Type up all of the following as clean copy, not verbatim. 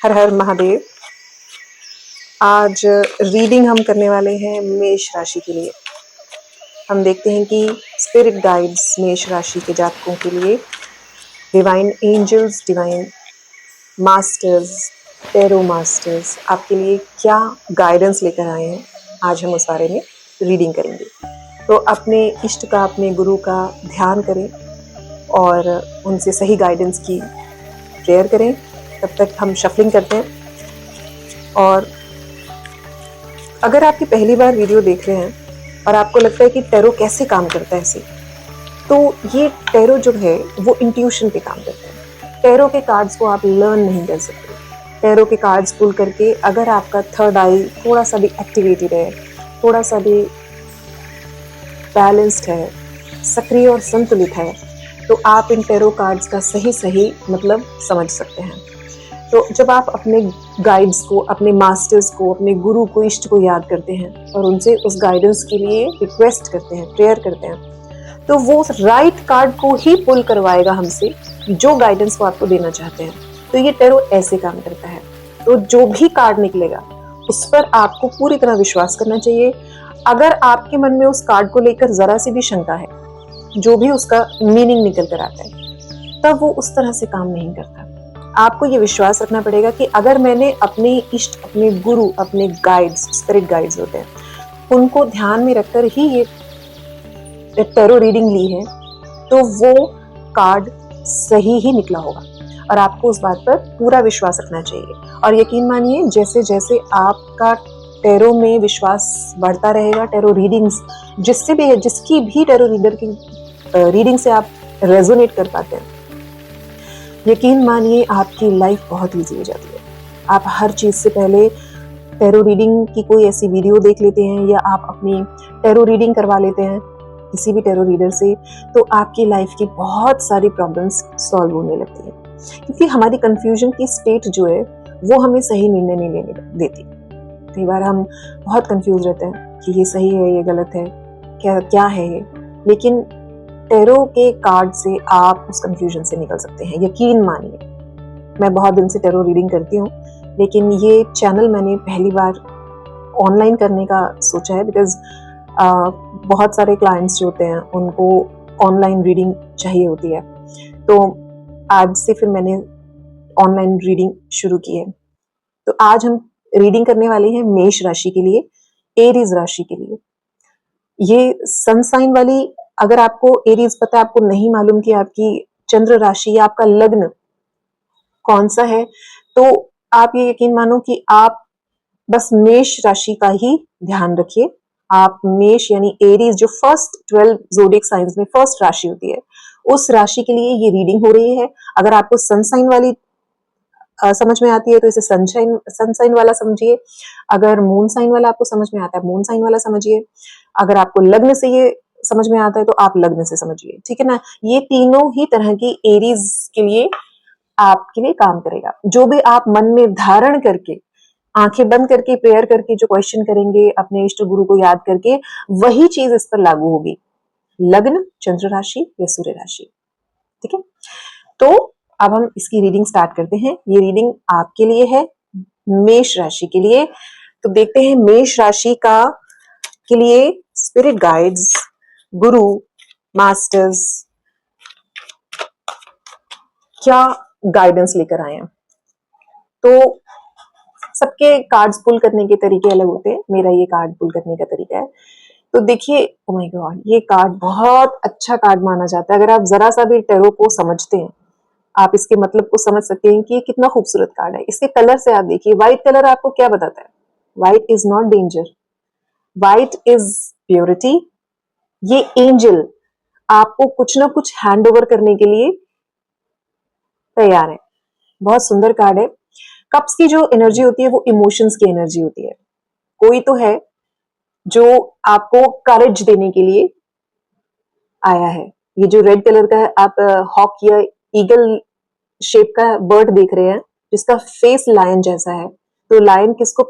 हर हर महादेव। आज रीडिंग हम करने वाले हैं मेष राशि के लिए। हम देखते हैं कि स्पिरिट गाइड्स मेष राशि के जातकों के लिए, divine angels, divine masters, tarot masters आपके लिए क्या गाइडेंस लेकर आए हैं, आज हम उस बारे में रीडिंग करेंगे। तो अपने इष्ट का, अपने गुरु का ध्यान करें और उनसे सही गाइडेंस की प्रेयर करें। तब तक हम शफलिंग करते हैं। और अगर आपकी पहली बार वीडियो देख रहे हैं और आपको लगता है कि टैरो कैसे काम करता है ऐसे, तो ये टैरो जो है वो इंट्यूशन पे काम करता है। टैरो के कार्ड्स को आप लर्न नहीं कर सकते। टैरो के कार्ड्स पुल करके अगर आपका थर्ड आई थोड़ा सा भी एक्टिवेटेड है, थोड़ा सा भी बैलेंस्ड है, सक्रिय और संतुलित है, तो आप इन टैरो कार्ड्स का सही मतलब समझ सकते हैं। तो जब आप अपने गाइड्स को, अपने मास्टर्स को, अपने गुरु को, इष्ट को याद करते हैं और उनसे उस गाइडेंस के लिए रिक्वेस्ट करते हैं, प्रेयर करते हैं, तो वो राइट कार्ड को ही पुल करवाएगा हमसे, जो गाइडेंस वो आपको देना चाहते हैं। तो ये टैरो ऐसे काम करता है। तो जो भी कार्ड निकलेगा उस पर आपको पूरी तरह विश्वास करना चाहिए। अगर आपके मन में उस कार्ड को लेकर जरा सी भी शंका है, जो भी उसका मीनिंग निकल कर आता है, तब वो उस तरह से काम नहीं करता। आपको ये विश्वास रखना पड़ेगा कि अगर मैंने अपने इष्ट, अपने गुरु, अपने गाइड्स, स्पिरिट गाइड्स होते हैं, उनको ध्यान में रखकर ही ये टैरो रीडिंग ली है, तो वो कार्ड सही ही निकला होगा। और आपको उस बात पर पूरा विश्वास रखना चाहिए। और यकीन मानिए, जैसे जैसे आपका टैरो में विश्वास बढ़ता रहेगा, टैरो रीडिंग्स जिससे भी, जिसकी भी टैरो रीडर की रीडिंग से आप रेजोनेट कर पाते हैं, यकीन मानिए आपकी लाइफ बहुत ईजी हो जाती है। आप हर चीज से पहले टैरो रीडिंग की कोई ऐसी वीडियो देख लेते हैं या आप अपनी टैरो रीडिंग करवा लेते हैं किसी भी टैरो रीडर से, तो आपकी लाइफ की बहुत सारी प्रॉब्लम्स सॉल्व होने लगती है। क्योंकि हमारी कंफ्यूजन की स्टेट जो है वो हमें सही निर्णय नहीं लेने देती। कई बार हम बहुत कंफ्यूज रहते हैं कि ये सही है, ये गलत है, क्या है ये। लेकिन टैरो के कार्ड से आप उस कंफ्यूजन से निकल सकते हैं, यकीन मानिए। मैं बहुत दिन से टैरो रीडिंग करती हूँ, लेकिन ये चैनल मैंने पहली बार ऑनलाइन करने का सोचा है, बिकॉज बहुत सारे क्लाइंट्स जो होते हैं उनको ऑनलाइन रीडिंग चाहिए होती है। तो आज से फिर मैंने ऑनलाइन रीडिंग शुरू की है। तो आज हम रीडिंग करने वाले हैं मेष राशि के लिए, एरीज राशि के लिए। ये सन साइन वाली, अगर आपको एरीज पता है, आपको नहीं मालूम कि आपकी चंद्र राशि या आपका लग्न कौन सा है, तो आप ये यकीन मानो कि आप बस मेष राशि का ही ध्यान रखिए। आप मेष यानी एरीज, जो फर्स्ट 12 ज़ोडिएक साइंस में फर्स्ट राशि होती है, उस राशि के लिए ये रीडिंग हो रही है। अगर आपको सन साइन वाली समझ में आती है तो इसे सन साइन वाला समझिए। अगर मून साइन वाला आपको समझ में आता है, मून साइन वाला समझिए। अगर आपको लग्न से ये समझ में आता है तो आप लग्न से समझिए, ठीक है ना। ये तीनों ही तरह की एरीज के लिए आपके लिए काम करेगा। जो भी आप मन में धारण करके, आंखें बंद करके, प्रेयर करके जो क्वेश्चन करेंगे अपने इष्ट गुरु को याद करके, वही चीज इस पर लागू होगी। लग्न, चंद्र राशि या सूर्य राशि, ठीक है। तो अब हम इसकी रीडिंग स्टार्ट करते हैं। ये रीडिंग आपके लिए है, मेष राशि के लिए। तो देखते हैं मेष राशि का के लिए स्पिरिट गाइड्स, गुरु, मास्टर्स क्या गाइडेंस लेकर आए हैं। तो सबके कार्ड्स पुल करने के तरीके अलग होते हैं। मेरा ये कार्ड पुल करने का तरीका है। तो देखिए, ओ माय गॉड, ये कार्ड बहुत अच्छा कार्ड माना जाता है। अगर आप जरा सा भी टैरो को समझते हैं, आप इसके मतलब को समझ सकते हैं कि ये कितना खूबसूरत कार्ड है। इसके कलर से आप देखिए, व्हाइट कलर आपको क्या बताता है? White is not danger, white is purity. ये एंजल आपको कुछ ना कुछ हैंड ओवर करने के लिए तैयार है। बहुत सुंदर कार्ड है। कप्स की जो एनर्जी होती है वो इमोशंस की एनर्जी होती है। कोई तो है जो आपको करेज देने के लिए आया है। ये जो रेड कलर का है, आप हॉक या ईगल शेप का बर्ड देख रहे हैं, जिसका फेस लायन जैसा है। तो लायन किसको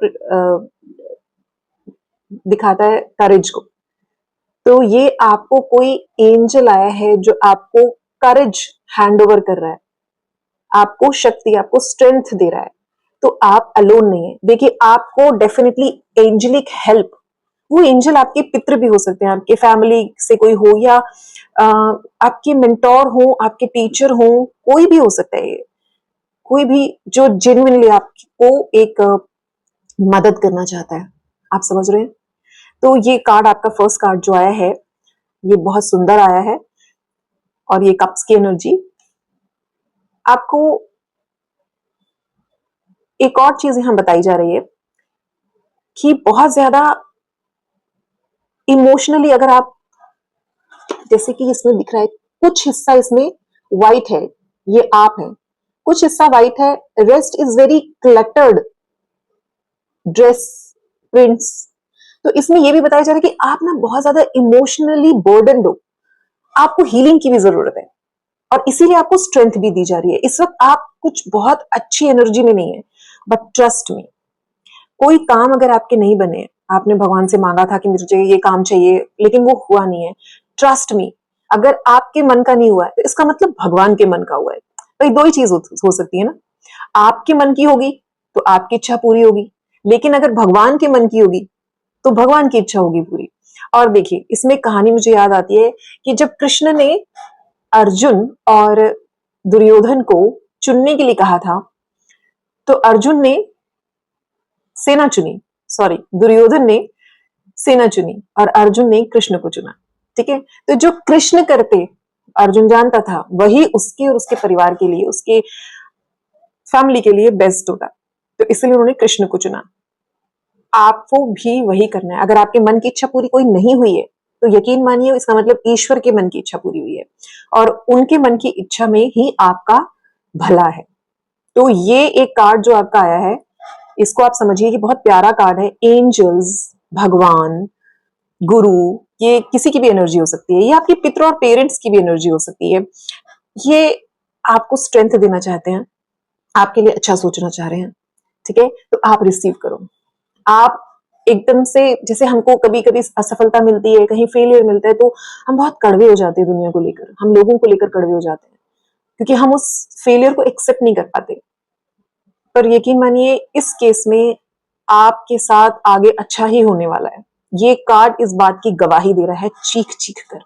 दिखाता है? करेज को। तो ये आपको कोई एंजल आया है जो आपको करेज हैंड ओवर कर रहा है, आपको शक्ति, आपको स्ट्रेंथ दे रहा है। तो आप अलोन नहीं है। देखिए, आपको डेफिनेटली एंजलिक हेल्प, वो एंजल आपके पितृ भी हो सकते हैं, आपके फैमिली से कोई हो, या आपके मेंटोर हो, आपके टीचर हो, कोई भी हो सकता है, कोई भी जो जेन्युइनली आपको एक मदद करना चाहता है। आप समझ रहे हैं? तो ये कार्ड, आपका फर्स्ट कार्ड जो आया है, ये बहुत सुंदर आया है, और ये कप्स की एनर्जी आपको एक और चीज यहां बताई जा रही है कि बहुत ज्यादा इमोशनली अगर आप, जैसे कि इसमें दिख रहा है कुछ हिस्सा इसमें व्हाइट है, ये आप हैं, कुछ हिस्सा व्हाइट है, rest is very cluttered dress, prints. तो इसमें ये भी बताया जा रहा है कि आप ना बहुत ज्यादा इमोशनली बर्डन हो, आपको हीलिंग की भी जरूरत है, और इसीलिए आपको स्ट्रेंथ भी दी जा रही है। इस वक्त आप कुछ बहुत अच्छी एनर्जी में नहीं है, बट ट्रस्ट मी, कोई काम अगर आपके नहीं बने, आपने भगवान से मांगा था कि मुझे ये काम चाहिए, लेकिन वो हुआ नहीं है, ट्रस्ट मी, अगर आपके मन का नहीं हुआ है तो इसका मतलब भगवान के मन का हुआ है। तो ये दो ही चीज हो सकती है ना, आपके मन की होगी तो आपकी इच्छा पूरी होगी, लेकिन अगर भगवान के मन की होगी तो भगवान की इच्छा होगी पूरी। और देखिए, इसमें कहानी मुझे याद आती है कि जब कृष्ण ने अर्जुन और दुर्योधन को चुनने के लिए कहा था, तो अर्जुन ने सेना चुनी, सॉरी, दुर्योधन ने सेना चुनी और अर्जुन ने कृष्ण को चुना। ठीक है, तो जो कृष्ण करते, अर्जुन जानता था वही उसके और उसके परिवार के लिए, उसके फैमिली के लिए बेस्ट होता, तो इसलिए उन्होंने कृष्ण को चुना। आपको भी वही करना है। अगर आपके मन की इच्छा पूरी कोई नहीं हुई है तो यकीन मानिए, इसका मतलब ईश्वर के मन की इच्छा पूरी हुई है, और उनके मन की इच्छा में ही आपका भला है। तो ये एक कार्ड जो आपका आया है, इसको आप समझिए कि बहुत प्यारा कार्ड है। एंजल्स, भगवान, गुरु, ये किसी की भी एनर्जी हो सकती है, ये आपके पितरों और पेरेंट्स की भी एनर्जी हो सकती है। ये आपको स्ट्रेंथ देना चाहते हैं, आपके लिए अच्छा सोचना चाह रहे हैं। ठीक है, तो आप रिसीव करो। आप एकदम से, जैसे हमको कभी कभी असफलता मिलती है, कहीं फेलियर मिलता है, तो हम बहुत कड़वे हो जाते हैं दुनिया को लेकर, हम लोगों को लेकर कड़वे हो जाते हैं, क्योंकि हम उस फेलियर को एक्सेप्ट नहीं कर पाते। पर यकीन मानिए, इस केस में आपके साथ आगे अच्छा ही होने वाला है। ये कार्ड इस बात की गवाही दे रहा है, चीख चीख कर।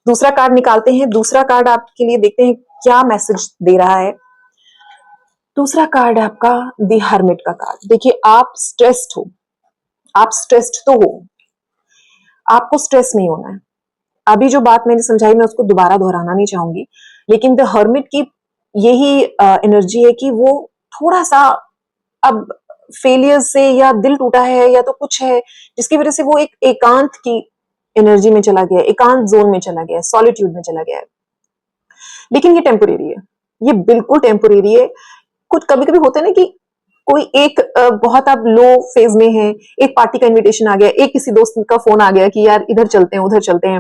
दूसरा कार्ड निकालते हैं, दूसरा कार्ड आपके लिए देखते हैं क्या मैसेज दे रहा है। दूसरा कार्ड है आपका द हर्मिट का कार्ड। देखिए, आप स्ट्रेस्ड हो, आप स्ट्रेस्ड तो हो, आपको स्ट्रेस नहीं होना है। अभी जो बात मैंने समझाई, मैं उसको दोबारा दोहराना नहीं चाहूंगी, लेकिन द हर्मिट की यही एनर्जी है कि वो थोड़ा सा अब फेलियर से, या दिल टूटा है, या तो कुछ है जिसकी वजह से वो एक एकांत की एनर्जी में चला गया, एकांत जोन में चला गया, सॉलिट्यूड में चला गया है। लेकिन ये टेम्पोरेरी है, ये बिल्कुल टेम्पोरेरी है। कुछ कभी कभी होता है ना कि कोई एक बहुत आप लो फेज में है, एक पार्टी का इनविटेशन आ गया, एक किसी दोस्त का फोन आ गया कि यार इधर चलते हैं, उधर चलते हैं,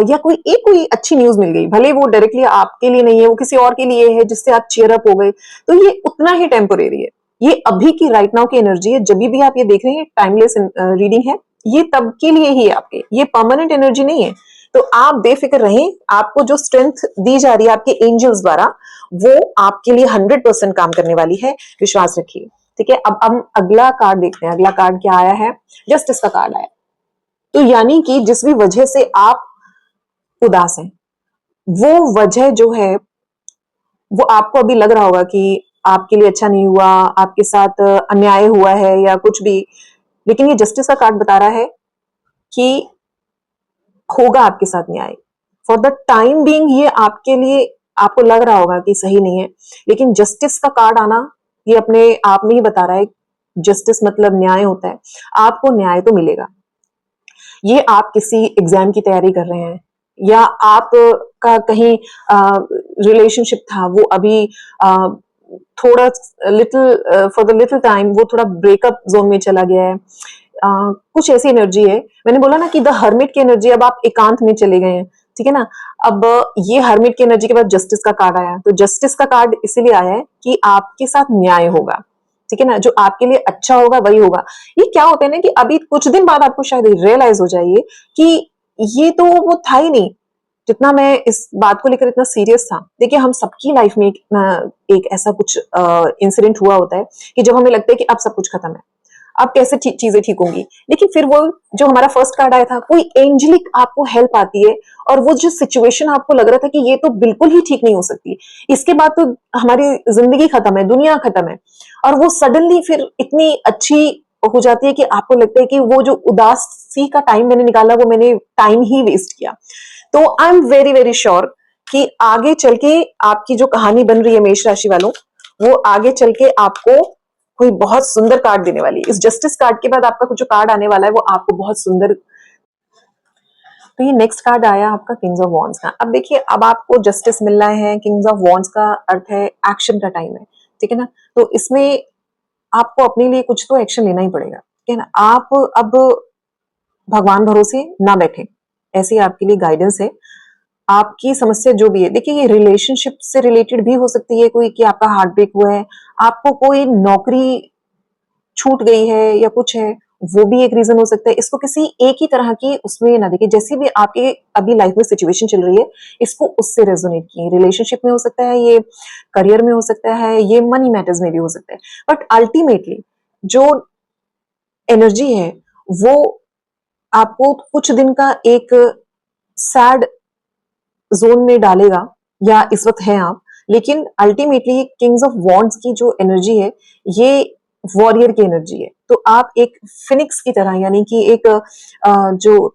या कोई अच्छी न्यूज मिल गई, भले वो डायरेक्टली आपके लिए नहीं है, वो किसी और के लिए है, जिससे आप चीयर अप हो गए, तो ये उतना ही टेम्पोरेरी है। ये अभी की राइट नाउ की एनर्जी है। जब भी आप ये देख रहे हैं, टाइमलेस रीडिंग है, ये तब के लिए ही है आपके, ये परमानेंट एनर्जी नहीं है। तो आप बेफिक्र रहें, आपको जो स्ट्रेंथ दी जा रही है आपके एंजल्स द्वारा, वो आपके लिए 100% काम करने वाली है, विश्वास रखिए। ठीक है, अब हम अगला कार्ड देखते हैं। अगला कार्ड क्या आया है? जस्टिस का कार्ड आया। तो यानी कि जिस भी वजह से आप उदास हैं, वो वजह जो है, वो आपको अभी लग रहा होगा कि आपके लिए अच्छा नहीं हुआ, आपके साथ अन्याय हुआ है या कुछ भी, लेकिन ये जस्टिस का कार्ड बता रहा है कि होगा आपके साथ न्याय। फॉर द टाइम बीइंग ये आपके लिए, आपको लग रहा होगा कि सही नहीं है, लेकिन जस्टिस का कार्ड आना ये अपने आप में ही बता रहा है, जस्टिस मतलब न्याय होता है, आपको न्याय तो मिलेगा। ये आप किसी एग्जाम की तैयारी कर रहे हैं, या आप का कहीं रिलेशनशिप था, वो अभी थोड़ा little for the little time वो थोड़ा ब्रेकअप जोन में चला गया है, कुछ ऐसी एनर्जी है। मैंने बोला ना कि द हर्मिट की एनर्जी, अब आप एकांत में चले गए हैं, ठीक है ना। अब ये हर्मिट की एनर्जी के बाद जस्टिस का कार्ड आया, तो जस्टिस का कार्ड इसीलिए आया है कि आपके साथ न्याय होगा, ठीक है ना, जो आपके लिए अच्छा होगा वही होगा। ये क्या होता है ना कि अभी कुछ दिन बाद आपको शायद रियलाइज हो जाइए कि ये तो वो था ही नहीं, जितना मैं इस बात को लेकर इतना सीरियस था, देखिए हम सबकी लाइफ में एक ऐसा कुछ इंसिडेंट हुआ होता है कि जब हमें लगता है कि अब सब कुछ खत्म है, अब कैसे चीजें ठीक होंगी, लेकिन फिर वो जो हमारा फर्स्ट कार्ड आया था, कोई एंजलिक आपको हेल्प आती है, और वो जो सिचुएशन आपको लग रहा था कि ये तो बिल्कुल ही ठीक नहीं हो सकती, इसके बाद तो हमारी जिंदगी खत्म है, दुनिया खत्म है, और वो सडनली फिर इतनी अच्छी हो जाती है कि आपको लगता है कि वो जो उदासी का टाइम मैंने निकाला, वो मैंने टाइम ही वेस्ट किया। तो I am very very sure कि आगे चल के आपकी जो कहानी बन रही है मेष राशि वालों, वो आगे चल के आपको कोई बहुत सुंदर कार्ड देने वाली है। इस जस्टिस कार्ड के बाद आपका कुछ जो कार्ड आने वाला है वो आपको बहुत सुंदर। तो ये नेक्स्ट कार्ड आया आपका किंग्स ऑफ वॉन्ड्स का। अब देखिए, अब आपको जस्टिस मिलना है, किंग्स ऑफ वॉन्ड्स का अर्थ है एक्शन का टाइम है, ठीक है ना। तो इसमें आपको अपने लिए कुछ तो एक्शन लेना ही पड़ेगा, ठीक है ना। आप अब भगवान भरोसे ना बैठे, ऐसी आपके लिए गाइडेंस है। आपकी समस्या जो भी है, देखिए ये रिलेशनशिप से रिलेटेड भी हो सकती है कोई, कि आपका हार्ट ब्रेक हुआ है, आपको कोई नौकरी छूट गई है या कुछ है, वो भी एक रीजन हो सकता है। इसको किसी एक ही तरह की उसमें ना देखिए, जैसी भी आपके अभी लाइफ में सिचुएशन चल रही है, इसको उससे रेजोनेट किए। रिलेशनशिप में हो सकता है, ये करियर में हो सकता है, ये मनी मैटर्स में भी हो सकता है, बट अल्टीमेटली जो एनर्जी है वो आपको कुछ दिन का एक सैड जोन में डालेगा, या इस वक्त है आप, लेकिन अल्टीमेटली किंग्स ऑफ वॉन्ड्स की जो एनर्जी है, ये वॉरियर की एनर्जी है। तो आप एक फिनिक्स की तरह, यानी कि एक जो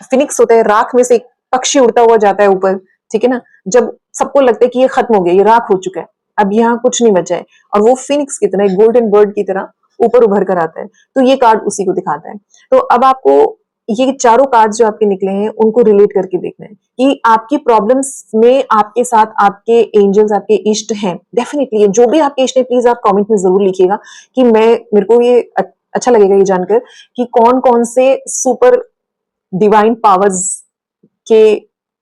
फिनिक्स होता है, राख में से एक पक्षी उड़ता हुआ जाता है ऊपर, ठीक है ना। जब सबको लगता है कि ये खत्म हो गया, ये राख हो चुका है, अब यहाँ कुछ नहीं बचा है, और वो फिनिक्स की तरह, एक गोल्डन बर्ड की तरह ऊपर उभर कर आता है। तो ये कार्ड उसी को दिखाता है। तो अब आपको ये चारों कार्ड जो आपके निकले हैं उनको रिलेट करके देखना है कि आपकी प्रॉब्लम्स में आपके साथ आपके एंजल्स, आपके इष्ट हैं। डेफिनेटली जो भी आपके इष्ट है, प्लीज आप कमेंट में जरूर लिखिएगा कि मेरे को ये अच्छा लगेगा ये जानकर कि कौन कौन से सुपर डिवाइन पावर्स के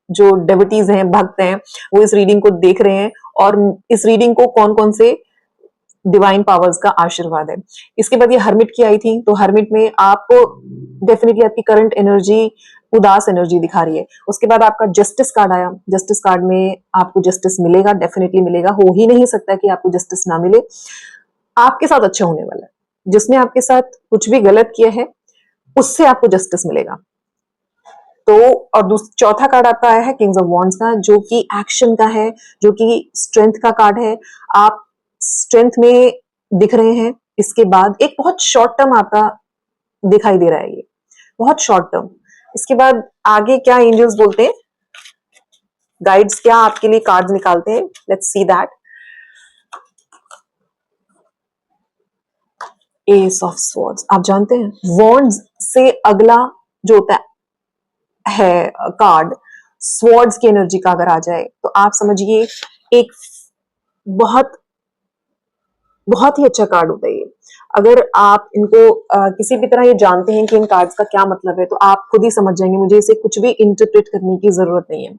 जो डेवोटीज हैं, भक्त हैं, वो इस रीडिंग को देख रहे हैं, और इस रीडिंग को कौन कौन से डिवाइन पावर्स का आशीर्वाद है। इसके बाद ये हर्मिट की आई थी, तो हर्मिट में आपको डेफिनेटली आपकी करंट एनर्जी उदास एनर्जी दिखा रही है। उसके बाद आपका जस्टिस कार्ड आया। जस्टिस कार्ड में आपको जस्टिस मिलेगा, डेफिनेटली मिलेगा, हो ही नहीं सकता कि आपको जस्टिस ना मिले। आपके साथ अच्छा होने वाला है, जिसने आपके साथ कुछ भी गलत किया है उससे आपको जस्टिस मिलेगा। तो और चौथा कार्ड आपका आया है किंग्स ऑफ वॉन्ड्स का, जो कि एक्शन का है, जो कि स्ट्रेंथ का कार्ड है। आप स्ट्रेंथ में दिख रहे हैं। इसके बाद एक बहुत शॉर्ट टर्म आपका दिखाई दे रहा है, ये बहुत शॉर्ट टर्म। इसके बाद आगे क्या एंजल्स बोलते हैं, गाइड्स क्या आपके लिए कार्ड्स निकालते हैं, let's see that. S of swords, आप जानते हैं वॉन्ड्स से अगला जो होता है कार्ड स्वॉर्ड्स की एनर्जी का अगर आ जाए, तो आप समझिए एक बहुत बहुत ही अच्छा कार्ड होता है ये। अगर आप इनको किसी भी तरह ये जानते हैं कि इन कार्ड्स का क्या मतलब है, तो आप खुद ही समझ जाएंगे, मुझे इसे कुछ भी इंटरप्रेट करने की जरूरत नहीं है।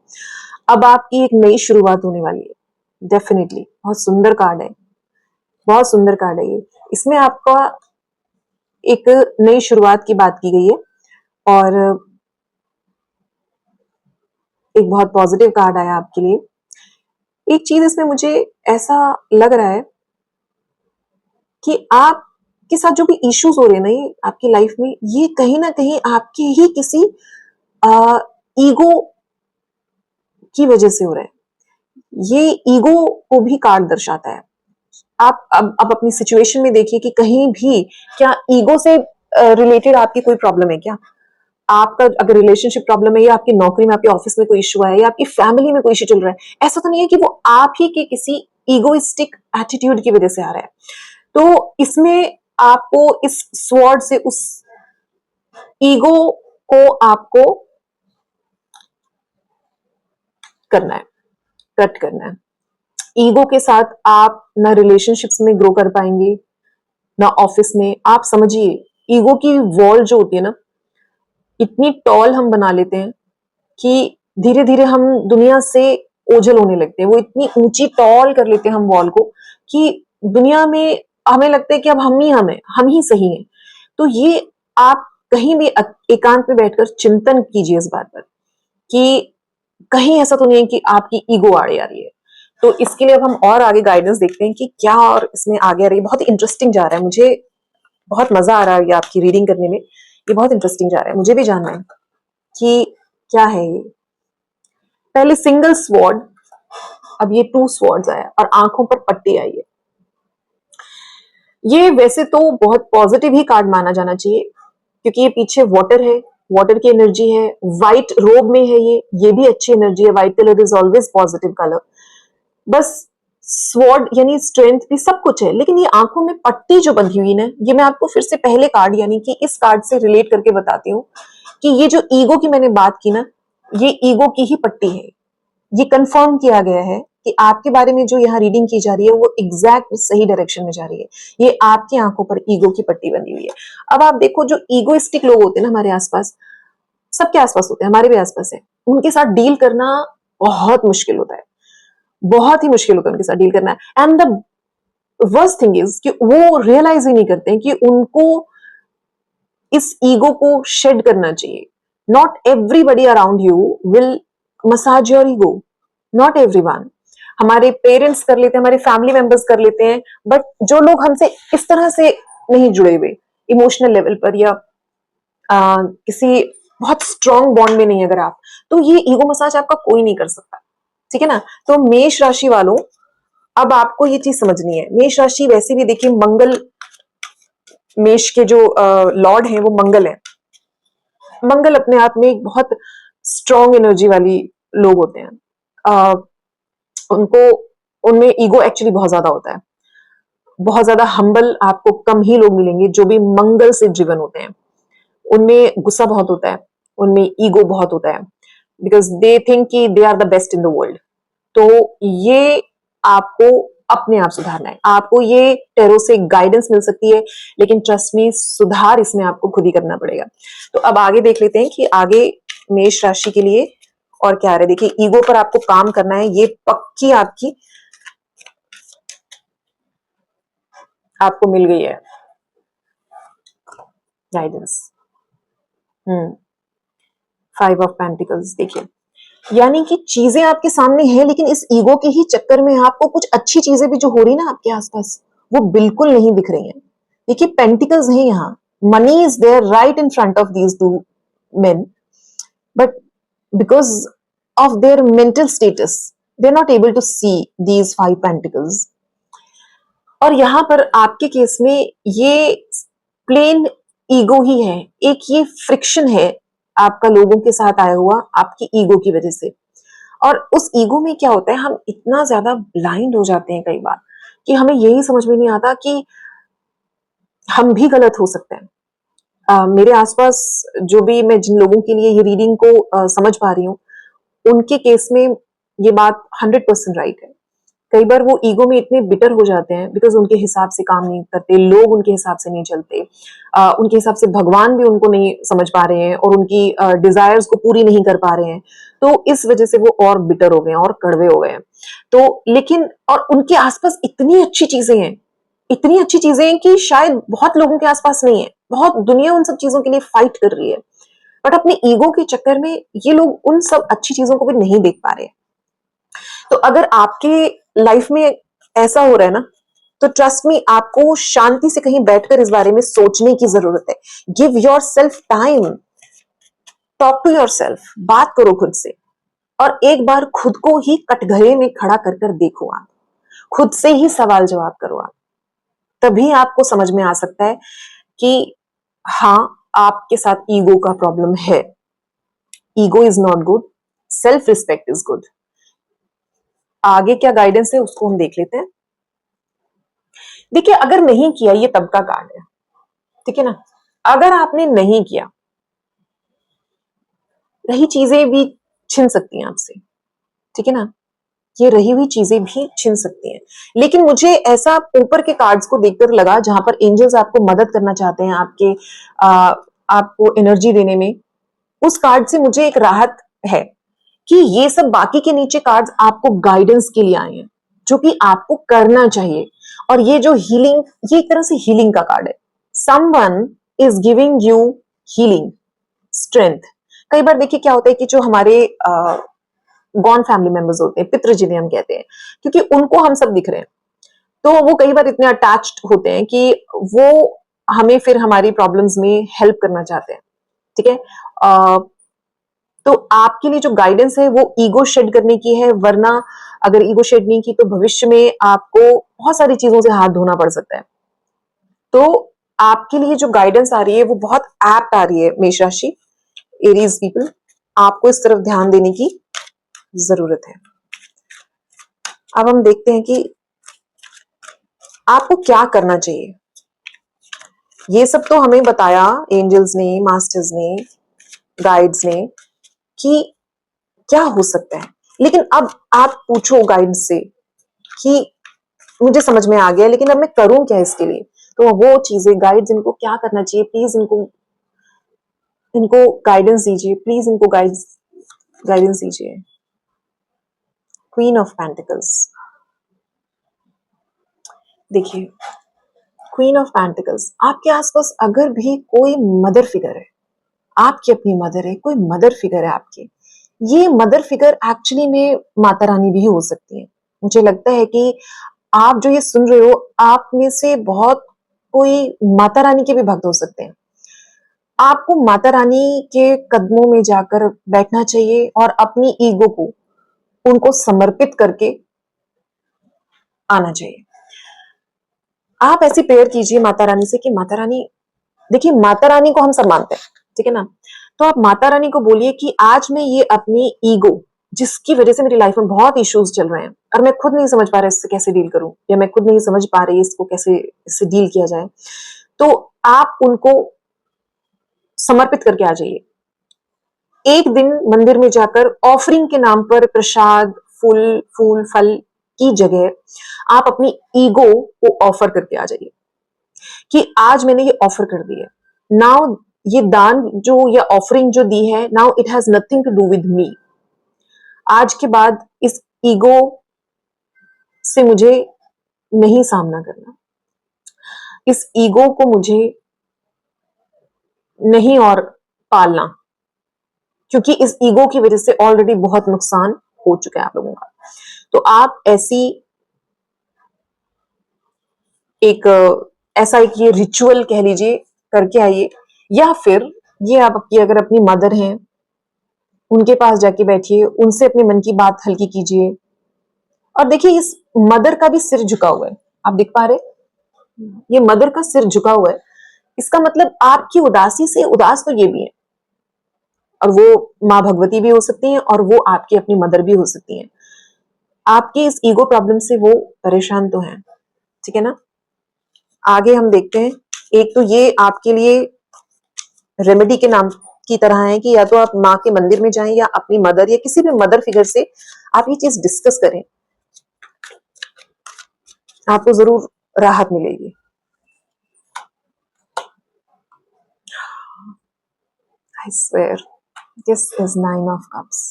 अब आपकी एक नई शुरुआत होने वाली है, डेफिनेटली बहुत सुंदर कार्ड है, बहुत सुंदर कार्ड है ये। इसमें आपका एक नई शुरुआत की बात की गई है, और एक बहुत पॉजिटिव कार्ड आया आपके लिए। एक चीज इसमें मुझे ऐसा लग रहा है कि आपके साथ जो भी इश्यूज हो रहे हैं ना ये आपकी लाइफ में, ये कहीं ना कहीं आपके ही किसी ईगो की वजह से हो रहा है। ये ईगो को भी कार्ड दर्शाता है। आप अब अपनी सिचुएशन में देखिए कि कहीं भी क्या ईगो से रिलेटेड आपकी कोई प्रॉब्लम है क्या। आपका अगर रिलेशनशिप प्रॉब्लम है, या आपकी नौकरी में, आपके ऑफिस में कोई इशू है, या आपकी फैमिली में कोई इशू चल रहा है, ऐसा तो नहीं है कि वो आप ही के किसी ईगोइस्टिक एटीट्यूड की वजह से आ रहा है। तो इसमें आपको इस स्वॉर्ड से उस ईगो को आपको करना है, कट करना है। ईगो के साथ आप ना रिलेशनशिप्स में ग्रो कर पाएंगे, ना ऑफिस में। आप समझिए ईगो की वॉल जो होती है ना, इतनी टॉल हम बना लेते हैं कि धीरे धीरे हम दुनिया से ओझल होने लगते हैं। वो इतनी ऊंची टॉल कर लेते हैं हम वॉल को कि दुनिया में हमें लगता है कि अब हम ही सही हैं। तो ये आप कहीं भी एकांत में बैठकर चिंतन कीजिए इस बात पर कि कहीं ऐसा तो नहीं है कि आपकी ईगो आड़े आ रही है। तो इसके लिए अब हम और आगे गाइडेंस देखते हैं कि क्या और इसमें आगे आ रही है। बहुत इंटरेस्टिंग जा रहा है, मुझे बहुत मजा आ रहा है ये आपकी रीडिंग करने में। ये बहुत इंटरेस्टिंग जा रहा है, मुझे भी जानना है कि क्या है ये। पहले सिंगल स्वॉर्ड, अब ये टू स्वॉर्ड्स आया और आंखों पर पट्टी आई है। ये वैसे तो बहुत पॉजिटिव ही कार्ड माना जाना चाहिए, क्योंकि ये पीछे वाटर है, वाटर की एनर्जी है, व्हाइट रोब में है, ये भी अच्छी एनर्जी है। White colour is always positive colour. बस स्वॉर्ड यानी स्ट्रेंथ भी सब कुछ है, लेकिन ये आंखों में पट्टी जो बंधी हुई ना, ये मैं आपको फिर से पहले कार्ड यानी कि इस कार्ड से रिलेट करके बताती हूँ कि ये जो ईगो की मैंने बात की ना, ये ईगो की ही पट्टी है। ये कंफर्म किया गया है कि आपके बारे में जो यहाँ रीडिंग की जा रही है वो एग्जैक्ट सही डायरेक्शन में जा रही है। ये आपकी आंखों पर ईगो की पट्टी बनी हुई है। अब आप देखो, जो ईगोइस्टिक लोग होते हैं ना हमारे आसपास, सबके आसपास होते हैं, हमारे भी आसपास है, उनके साथ डील करना बहुत मुश्किल होता है, बहुत ही मुश्किल होता है उनके साथ डील करना। And the worst thing is कि वो रियलाइज ही नहीं करते हैं कि उनको इस ईगो को शेड करना चाहिए। Not everybody around you will massage your ego, not everyone. हमारे पेरेंट्स कर लेते हैं, हमारे फैमिली मेंबर्स कर लेते हैं, बट जो लोग हमसे इस तरह से नहीं जुड़े हुए इमोशनल लेवल पर, या किसी बहुत स्ट्रॉन्ग बॉन्ड में नहीं अगर आप, तो ये ईगो मसाज आपका कोई नहीं कर सकता। ठीक है ना। तो मेष राशि वालों, अब आपको ये चीज समझनी है। मेष राशि वैसे भी देखिए, मंगल, मेष के जो लॉर्ड हैं वो मंगल है। मंगल अपने आप में एक बहुत स्ट्रॉन्ग एनर्जी वाली लोग होते हैं। उनको, उनमें ईगो एक्चुअली बहुत ज्यादा होता है। बहुत ज्यादा हम्बल आपको कम ही लोग मिलेंगे जो भी मंगल से ड्रिवन होते हैं। उनमें गुस्सा बहुत होता है, उनमें ईगो बहुत होता है, बिकॉज दे थिंक कि they are the best in the world. तो ये आपको अपने आप सुधारना है। आपको ये टैरो से गाइडेंस मिल सकती है, लेकिन ट्रस्ट मी, सुधार इसमें आपको खुद ही करना पड़ेगा। तो अब आगे देख लेते हैं कि आगे मेष राशि के लिए और क्या आ रहा है। देखिए, ईगो पर आपको काम करना है, ये पक्की आपकी आपको मिल गई है गाइडेंस। 5 ऑफ पेंटिकल्स देखिए, यानी कि चीजें आपके सामने हैं, लेकिन इस ईगो के ही चक्कर में आपको कुछ अच्छी चीजें भी जो हो रही ना आपके आसपास, वो बिल्कुल नहीं दिख रही हैं। देखिए, पेंटिकल्स हैं यहाँ, money is there right in front of these two men, but because of their mental status they're not able to see these 5 pentacles। और यहां पर आपके केस में ये प्लेन ईगो ही है, एक ये फ्रिक्शन है आपका लोगों के साथ आया हुआ आपकी ईगो की वजह से। और उस ईगो में क्या होता है, हम इतना ज्यादा ब्लाइंड हो जाते हैं कई बार कि हमें यही समझ में नहीं आता कि हम भी गलत हो सकते हैं। मेरे आसपास जो भी, मैं जिन लोगों के लिए ये रीडिंग को समझ पा रही हूँ, उनके केस में ये बात 100% राइट है। कई बार वो ईगो में इतने बिटर हो जाते हैं बिकॉज उनके हिसाब से काम नहीं करते, लोग उनके हिसाब से नहीं चलते, उनके हिसाब से भगवान भी उनको नहीं समझ पा रहे हैं और उनकी डिजायर्स को पूरी नहीं कर पा रहे हैं। तो इस वजह से वो और बिटर हो गए हैं और कड़वे हो गए हैं। तो लेकिन, और उनके आसपास इतनी अच्छी चीजें हैं, इतनी अच्छी चीजें हैं कि शायद बहुत लोगों के आसपास नहीं है, बहुत दुनिया उन सब चीजों के लिए फाइट कर रही है, बट अपने ईगो के चक्कर में ये लोग उन सब अच्छी चीजों को भी नहीं देख पा रहे हैं। तो अगर आपके लाइफ में ऐसा हो रहा है ना, तो ट्रस्ट मी, आपको शांति से कहीं बैठकर इस बारे में सोचने की जरूरत है। Give yourself time, talk to yourself, बात करो खुद से, और एक बार खुद को ही कटघरे में खड़ा कर कर देखो। आप खुद से ही सवाल जवाब करो। आप तभी आपको समझ में आ सकता है कि हाँ, आपके साथ ईगो का प्रॉब्लम है। Ego is not good, self respect is good. आगे क्या गाइडेंस है उसको हम देख लेते हैं। देखिए, अगर नहीं किया, ये तब का कार्ड है, ठीक है ना। अगर आपने नहीं किया, रही चीजें भी छिन सकती हैं आपसे, ठीक है ना, ये रही हुई चीजें भी छिन सकती हैं। लेकिन मुझे ऐसा ऊपर के कार्ड्स को देखकर लगा जहां पर एंजल्स आपको मदद करना चाहते हैं, आपको एनर्जी देने में, उस कार्ड से मुझे एक राहत है कि ये सब बाकी के नीचे कार्ड्स आपको गाइडेंस के लिए आए हैं, जो कि आपको करना चाहिए। और ये जो हीलिंग, ये एक तरह से हीलिंग का कार्ड है। Someone is giving you healing, strength. कई बार देखिए क्या होता है कि जो हमारे गॉन फैमिली मेंबर्स होते हैं, पितृ जिन्हें हम कहते हैं, क्योंकि उनको हम सब दिख रहे हैं। तो वो कई बार इतने अटैच्ड होते हैं कि वो हमें फिर हमारी प्रॉब्लम्स में हेल्प करना चाहते हैं। ठीक है। तो आपके लिए जो गाइडेंस है वो ईगो शेड करने की है, वरना अगर ईगो शेड नहीं की तो भविष्य में आपको बहुत सारी चीजों से हाथ धोना पड़ सकता है। तो आपके लिए जो गाइडेंस आ रही है वो बहुत एप्ट आ रही है मेष राशि, एरीज पीपल। आपको इस तरफ ध्यान देने की जरूरत है। अब हम देखते हैं कि आपको क्या करना चाहिए। ये सब तो हमें बताया एंजल्स ने, मास्टर्स ने, गाइड्स ने कि क्या हो सकता है, लेकिन अब आप पूछो गाइड से कि मुझे समझ में आ गया लेकिन अब मैं करूं क्या इसके लिए। तो वो चीजें गाइड्स, इनको क्या करना चाहिए, प्लीज इनको इनको गाइडेंस दीजिए, प्लीज इनको गाइडेंस दीजिए। क्वीन ऑफ पेंटिकल्स, देखिए क्वीन ऑफ पेंटिकल्स, आपके आसपास अगर भी कोई मदर फिगर है, आपकी अपनी मदर है, कोई मदर फिगर है आपकी, ये मदर फिगर एक्चुअली में माता रानी भी हो सकती है। मुझे लगता है कि आप जो ये सुन रहे हो, आप में से बहुत कोई माता रानी के भी भक्त हो सकते हैं। आपको माता रानी के कदमों में जाकर बैठना चाहिए और अपनी ईगो को उनको समर्पित करके आना चाहिए। आप ऐसी प्रेयर कीजिए माता रानी से कि माता रानी, देखिए माता रानी को हम सब मानते हैं, ठीक है ना। तो आप माता रानी को बोलिए कि आज मैं ये अपनी ईगो, जिसकी वजह से मेरी लाइफ में बहुत इश्यूज चल रहे हैं और मैं खुद नहीं समझ पा रहा इससे कैसे डील करूं, या मैं खुद नहीं समझ पा रही इसको कैसे इससे डील किया जाए, तो आप उनको समर्पित करके आ जाइए। एक दिन मंदिर में जाकर ऑफरिंग के नाम पर प्रसाद, फूल फल की जगह आप अपनी ईगो को ऑफर करके आ जाइए कि आज मैंने ये ऑफर कर दी है। नाउ ये दान जो या ऑफरिंग जो दी है, now it has nothing to do with me. आज के बाद इस ईगो से मुझे नहीं सामना करना, इस ईगो को मुझे नहीं और पालना, क्योंकि इस ईगो की वजह से ऑलरेडी बहुत नुकसान हो चुका है आप लोगों का। तो आप ऐसी एक ऐसा एक ये रिचुअल कह लीजिए करके आइए, या फिर ये आप अगर अपनी मदर हैं उनके पास जाके बैठिए, उनसे अपने मन की बात हल्की कीजिए। और देखिए इस मदर का भी सिर झुका हुआ है, आप देख पा रहे, ये मदर का सिर झुका हुआ है। इसका मतलब आपकी उदासी से उदास तो ये भी है, और वो माँ भगवती भी हो सकती हैं और वो आपकी अपनी मदर भी हो सकती हैं। आपके इस ईगो प्रॉब्लम से वो परेशान तो हैं, ठीक है ना। आगे हम देखते हैं। एक तो ये आपके लिए रेमेडी के नाम की तरह है कि या तो आप माँ के मंदिर में जाएं या अपनी मदर या किसी भी मदर फिगर से आप ये चीज डिस्कस करें, आपको जरूर राहत मिलेगी। I swear this is 9 of Cups।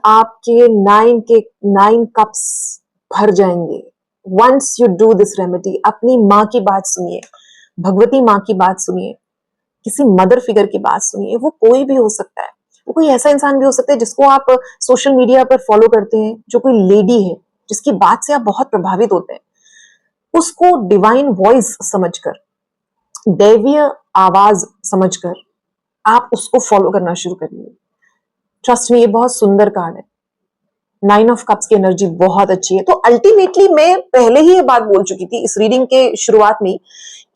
आपके 9 कप्स भर जाएंगे once you do this remedy. अपनी माँ की बात सुनिए, भगवती माँ की बात सुनिए, किसी मदर फिगर की बात सुनिए। वो कोई भी हो सकता है, वो कोई ऐसा इंसान भी हो सकता है जिसको आप सोशल मीडिया पर फॉलो करते हैं, जो कोई लेडी है जिसकी बात से आप बहुत प्रभावित होते हैं। उसको डिवाइन वॉइस समझकर, दैवीय आवाज समझकर आप उसको फॉलो करना शुरू करिए। ट्रस्ट में ये बहुत सुंदर कार्ड है। 9 of Cups की एनर्जी बहुत अच्छी है। तो अल्टीमेटली मैं पहले ही ये बात बोल चुकी थी इस रीडिंग के शुरुआत में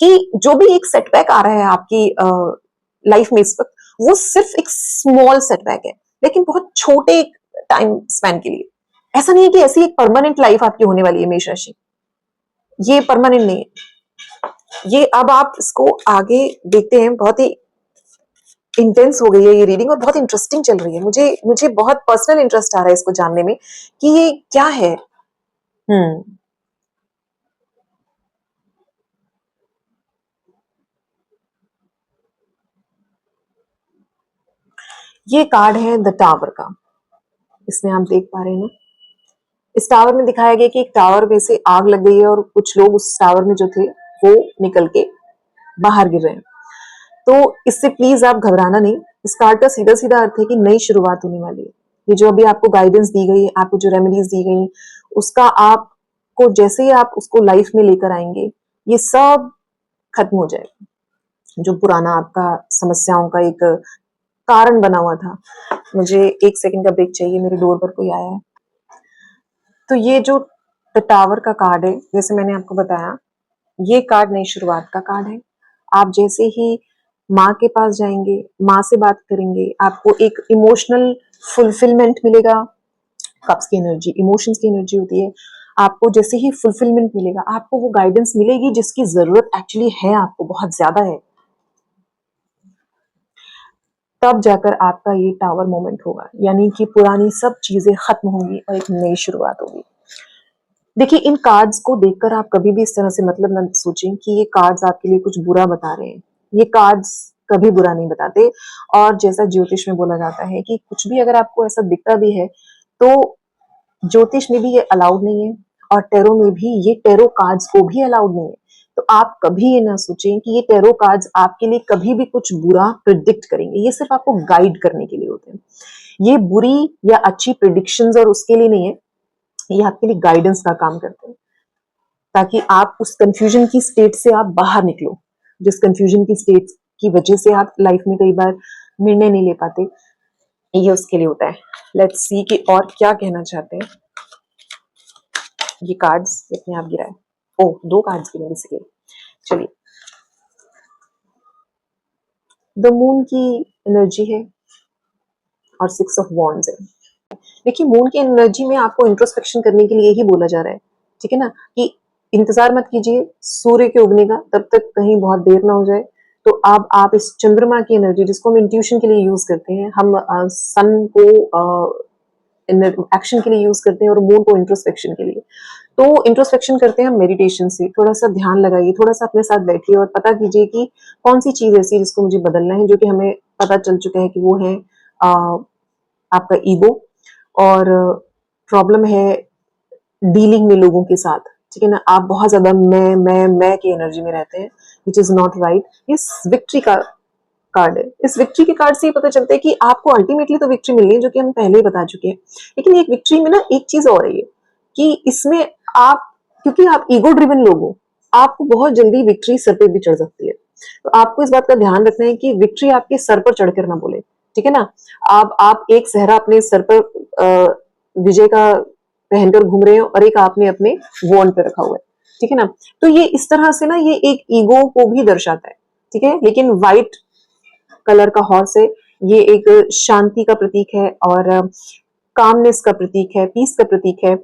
कि जो भी एक सेटबैक आ रहा है आपकी लाइफ में इस वक्त, वो सिर्फ एक स्मॉल सेटबैक है, लेकिन बहुत छोटे टाइम स्पैन के लिए। ऐसा नहीं है कि ऐसी एक परमानेंट लाइफ आपकी होने वाली है मेष राशि, ये परमानेंट नहीं है। ये अब आप इसको आगे देखते हैं। बहुत ही इंटेंस हो गई है ये रीडिंग और बहुत इंटरेस्टिंग चल रही है। मुझे मुझे बहुत पर्सनल इंटरेस्ट आ रहा है इसको जानने में कि ये क्या है। ये कार्ड है द टावर का, इसमें आप देख पा रहे हैं ना। इस टावर में दिखाया गया कि एक टावर में से आग लग गई है और कुछ लोग उस टावर में जो थे वो निकल के बाहर गिर रहे हैं। तो इससे प्लीज आप घबराना नहीं। इस कार्ड का सीधा सीधा अर्थ है कि नई शुरुआत होने वाली है। ये जो अभी आपको गाइडेंस दी गई, आपको जो रेमेडीज दी गई, उसका आपको जैसे ही आप उसको लाइफ में लेकर आएंगे, ये सब खत्म हो जाएगा। जो पुराना आपका समस्याओं का एक कारण बना हुआ था। मुझे 1 सेकंड का ब्रेक चाहिए, मेरे डोर पर कोई आया है। तो ये जो द टावर का कार्ड है, जैसे मैंने आपको बताया, ये कार्ड नई शुरुआत का कार्ड है। आप जैसे ही माँ के पास जाएंगे, माँ से बात करेंगे, आपको एक इमोशनल फुलफिलमेंट मिलेगा। कप्स की एनर्जी इमोशंस की एनर्जी होती है। आपको जैसे ही फुलफिलमेंट मिलेगा, आपको वो गाइडेंस मिलेगी जिसकी जरूरत एक्चुअली है, आपको बहुत ज्यादा है, तब जाकर आपका ये टावर मोमेंट होगा, यानी कि पुरानी सब चीजें खत्म होंगी और एक नई शुरुआत होगी। देखिए, इन कार्ड्स को देखकर आप कभी भी इस तरह से मतलब ना सोचें कि ये कार्ड्स आपके लिए कुछ बुरा बता रहे हैं। ये कार्ड्स कभी बुरा नहीं बताते। और जैसा ज्योतिष में बोला जाता है कि कुछ भी अगर आपको ऐसा दिखता भी है, तो ज्योतिष में भी ये अलाउड नहीं है, और टैरो में भी ये टैरो कार्ड्स को भी अलाउड नहीं है। तो आप कभी ये ना सोचें कि ये टैरो कार्ड्स आपके लिए कभी भी कुछ बुरा प्रिडिक्ट करेंगे। ये सिर्फ आपको गाइड करने के लिए होते हैं। ये बुरी या अच्छी प्रिडिक्शंस और उसके लिए नहीं है, ये आपके लिए गाइडेंस का काम करते हैं, ताकि आप उस कंफ्यूजन की स्टेट से आप बाहर निकलो, जिस कंफ्यूजन की स्टेट की वजह से आप लाइफ में कई बार निर्णय नहीं ले पाते, ये उसके लिए होता है। लेट्स सी कि और क्या कहना चाहते हैं ये कार्ड्स। अपने आप गिरा है, ओह 2 कार्ड्स गिरे बेसिकली। चलिए, द मून की एनर्जी है और 6 ऑफ वॉन्ड्स है। देखिए, मून की एनर्जी में आपको इंट्रोस्पेक्शन करने के लिए ही बोला जा रहा है, ठीक है ना, कि इंतजार मत कीजिए सूर्य के उगने का, तब तक कहीं बहुत देर ना हो जाए। तो अब आप इस चंद्रमा की एनर्जी, जिसको हम इंट्यूशन के लिए यूज करते हैं, हम सन को एक्शन के लिए यूज करते हैं और मून को इंट्रोस्पेक्शन के लिए। तो इंट्रोस्पेक्शन करते हैं हम मेडिटेशन से। थोड़ा सा ध्यान लगाइए, थोड़ा सा अपने साथ बैठिए और पता कीजिए कि कौन सी चीज ऐसी है जिसको मुझे बदलना है, जो कि हमें पता चल चुका है कि वो है आपका ईगो, और प्रॉब्लम है डीलिंग में लोगों के साथ, ठीक है ना। आप बहुत ज्यादा मैं की एनर्जी में रहते हैं, विच इज नॉट राइट। इस विक्ट्री का कार्ड है। इस विक्ट्री के कार्ड से ये पता चलता है कि आपको अल्टीमेटली तो विक्ट्री मिलनी है, जो कि हम पहले ही बता चुके हैं। लेकिन एक विक्ट्री में ना एक चीज और है ये, कि इसमें आप, क्योंकि आप ईगो ड्रिवन लोग हो, आपको बहुत जल्दी विक्ट्री सर पे भी चढ़ सकती है। तो आपको इस बात का ध्यान रखना है कि विक्ट्री आपके सर पर चढ़कर ना बोले, ठीक है ना। आप एक सहरा अपने सर पर विजय का पहनकर घूम रहे हो, और एक आपने अपने वॉन्ड पे रखा हुआ है, ठीक है ना। तो ये इस तरह से ना, ये एक ईगो को भी दर्शाता है, ठीक है। लेकिन व्हाइट कलर का हॉर्स है, ये एक शांति का प्रतीक है और कामनेस का प्रतीक है, पीस का प्रतीक है।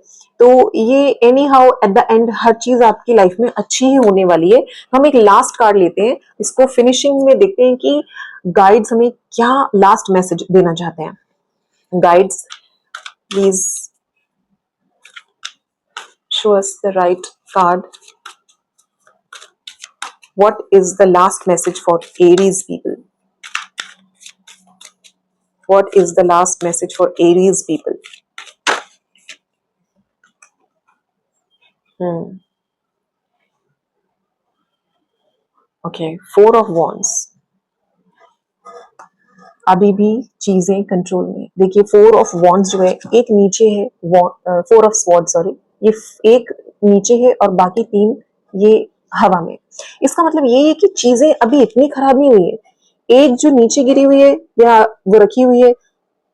तो ये anyhow at the end हर चीज आपकी लाइफ में अच्छी ही होने वाली है। हम एक लास्ट कार्ड लेते हैं, इसको फिनिशिंग में देखते हैं कि गाइड्स हमें क्या लास्ट मैसेज देना चाहते हैं। Guides, please show us the right card. What is the last message for Aries people? What is the last message for Aries people? Okay, 4 of Wands. अभी भी चीजें कंट्रोल में। देखिए, 4 ऑफ वॉन्ड्स जो है, एक नीचे है, 4 ऑफ स्वॉर्ड सॉरी, ये एक नीचे है और बाकी 3 ये हवा में। इसका मतलब ये है कि चीजें अभी इतनी खराब नहीं हुई है। एक जो नीचे गिरी हुई है या वो रखी हुई है,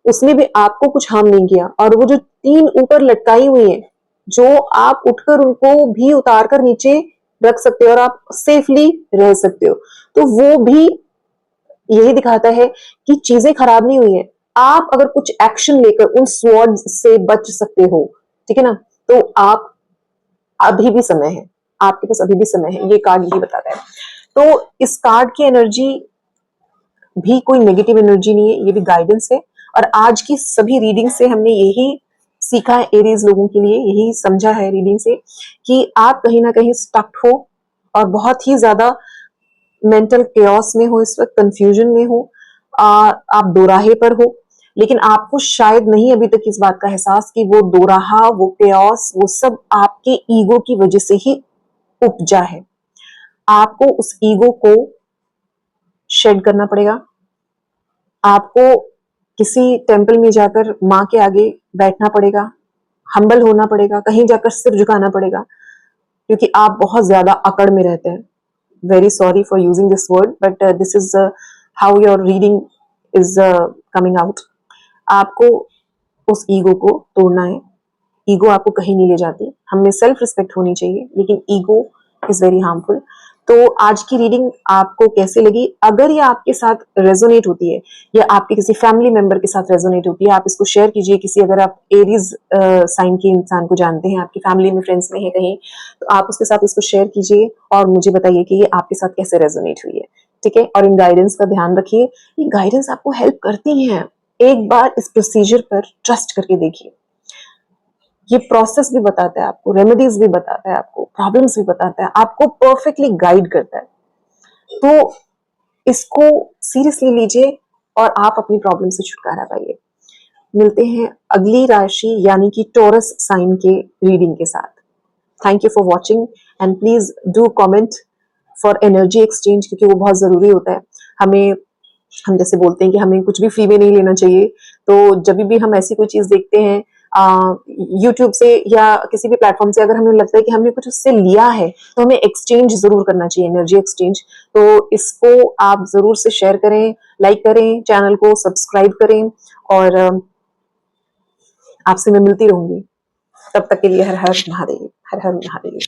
उसने भी आपको कुछ हार्म नहीं किया, और वो जो 3 ऊपर लटकाई हुई है, जो आप उठकर उनको भी उतार कर नीचे रख सकते हो और आप सेफली रह सकते हो, तो वो भी यही दिखाता है कि चीजें खराब नहीं हुई है। आप अगर कुछ एक्शन लेकर उन स्वॉर्ड से बच सकते हो, ठीक है ना, तो आप, अभी भी समय है, आपके पास अभी भी समय है, ये कार्ड यही बताता है। तो इस कार्ड की एनर्जी भी कोई नेगेटिव एनर्जी नहीं है, ये भी गाइडेंस है। और आज की सभी रीडिंग से हमने यही सीखा है, एरीज लोगों के लिए यही समझा है रीडिंग से, कि आप कहीं ना कहीं स्टक हो और बहुत ही ज्यादा मेंटल केओस में हो, इस वक्त कंफ्यूजन में हो, आप दोराहे पर हो। लेकिन आपको शायद नहीं अभी तक इस बात का एहसास कि वो दोराहा, वो केओस, वो सब आपके ईगो की वजह से ही उपजा है। आपको उस ईगो को शेड करना पड़ेगा। आपको किसी टेम्पल में जाकर माँ के आगे बैठना पड़ेगा, हम्बल होना पड़ेगा, कहीं जाकर सिर झुकाना पड़ेगा, क्योंकि आप बहुत ज्यादा अकड़ में रहते हैं. Very sorry for using this word, but this is how your reading is coming out. आपको उस ईगो को तोड़ना है. ईगो आपको कहीं नहीं ले जाती. हमें सेल्फ रिस्पेक्ट होनी चाहिए, लेकिन ईगो इज वेरी हार्मफुल. तो आज की रीडिंग आपको कैसे लगी? अगर ये आपके साथ रेजोनेट होती है या आपके किसी फैमिली मेंबर के साथ रेजोनेट होती है, आप इसको शेयर कीजिए. किसी, अगर आप एरीज साइन के इंसान को जानते हैं, आपकी फैमिली में, फ्रेंड्स में है कहीं, तो आप उसके साथ इसको शेयर कीजिए और मुझे बताइए कि ये आपके साथ कैसे रेजोनेट हुई है. ठीक है? और इन गाइडेंस का ध्यान रखिए. ये गाइडेंस आपको हेल्प करती हैं. एक बार इस प्रोसीजर पर ट्रस्ट करके देखिए. ये प्रोसेस भी बताता है आपको, रेमेडीज भी बताता है आपको, प्रॉब्लम्स भी बताता है आपको, परफेक्टली गाइड करता है. तो इसको सीरियसली लीजिए और आप अपनी प्रॉब्लम से छुटकारा पाइए. मिलते हैं अगली राशि यानी कि टॉरस साइन के रीडिंग के साथ. Thank you for watching and please do comment for energy exchange, क्योंकि वो बहुत जरूरी होता है. हम जैसे बोलते हैं कि हमें कुछ भी फ्री में नहीं लेना चाहिए. तो जब भी हम ऐसी कोई चीज देखते हैं यूट्यूब से या किसी भी प्लेटफॉर्म से, अगर हमें लगता है कि हमने कुछ उससे लिया है, तो हमें एक्सचेंज जरूर करना चाहिए, एनर्जी एक्सचेंज. तो इसको आप जरूर से शेयर करें, लाइक करें, चैनल को सब्सक्राइब करें, और आपसे मैं मिलती रहूंगी. तब तक के लिए हर हर महादेव, हर हर महादेव.